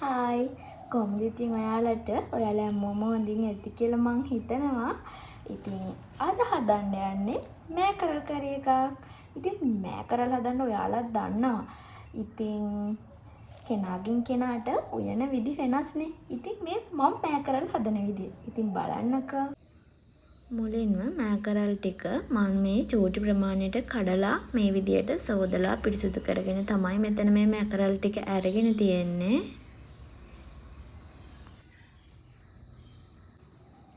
Hi කොහොමද ඉතින් ඔයාලට ඔයාලා හැමෝම හොඳින් ඇති කියලා මං හිතනවා. ඉතින් අද හදන්න යන්නේ මෑකරල් කරි එකක්. ඉතින් මෑකරල් හදන්න ඔයාලත් දන්නවා. ඉතින් කෙනාගෙන් කෙනාට උයන විදි වෙනස්නේ. ඉතින් මේ මම මෑකරල් හදන විදිය. ඉතින් බලන්නකෝ. මුලින්ම මෑකරල් ටික මම මේ චූටි ප්‍රමාණයට කඩලා මේ විදියට සෝදලා පිරිසිදු කරගෙන තමයි මෙතන මේ මෑකරල් ටික අරගෙන තියෙන්නේ.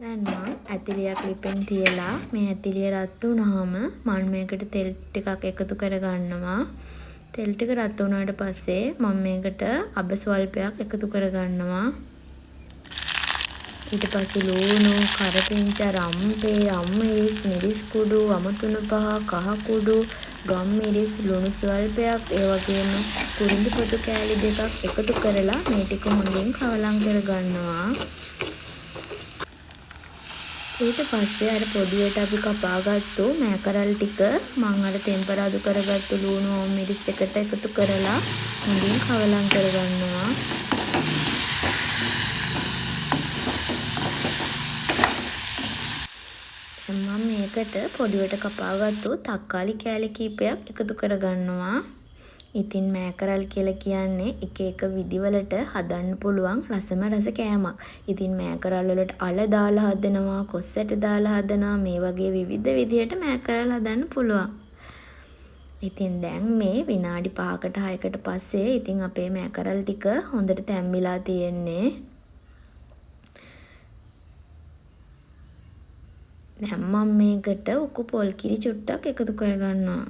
දැන් මම ඇතිලියක් ලිපෙන් තියලා මේ ඇතිලිය රත් වුණාම මම මේකට තෙල් ටිකක් එකතු කරගන්නවා. තෙල් ටික රත් වුණාට පස්සේ මම මේකට අබ ස්වල්පයක් එකතු කරගන්නවා. ඊට පස්සේ ලුණු, කරපිංචා, රම්පේ, අම්මිරිස්, මිරිස් කුඩු, අමුතුණු පහ, කහ කුඩු, ගම්මිරිස්, ලුණු ස්වල්පයක්, ඒ වගේම කුරුඳු පොතු කෑලි දෙකක් එකතු කරලා මේ ටික හොඳින් කවලම් කරගන්නවා. ඊට පස්සේ අර පොඩියට අපි කපාගත්තු මෑකරල් ටික මම අර ටෙම්පරාදු කරගත්තු ලුණු මිරිස් එකට එකතු කරලා හොඳින් කවලම් කරගන්නවා. මම මේකට පොඩියට කපාගත්තු තක්කාලි කෑලි කීපයක් එකතු කරගන්නවා. ඉතින් මෑකරල් කියලා කියන්නේ එක එක විදිවලට හදන්න පුළුවන් රසම රස කෑමක්. ඉතින් මෑකරල් වලට අල දාලා හදනවා, කොස් ඇට දාලා හදනවා, මේ වගේ විවිධ විදියට මෑකරල් හදන්න පුළුවන්. ඉතින් දැන් මේ විනාඩි 5කට 6කට පස්සේ ඉතින් අපේ මෑකරල් ටික හොඳට තැම්බිලා තියෙන්නේ. දැන් මම මේකට උකු පොල් කිරි චුට්ටක් එකතු කරගන්නවා.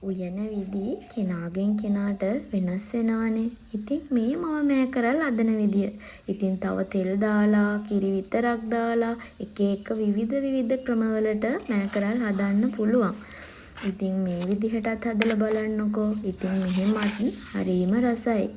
උයන විදි කෙනාගෙන් කෙනාට වෙනස් වෙනවනේ. ඉතින් මේ මම මෑකරල් හදන විදිය. ඉතින් තව තෙල් දාලා, කිරි විතරක් දාලා එක එක විවිධ ක්‍රමවලට මෑකරල් හදන්න පුළුවන්. ඉතින් මේ විදිහටත් හදලා බලන්නකෝ. ඉතින් මෙහෙමත් හරිම රසයි.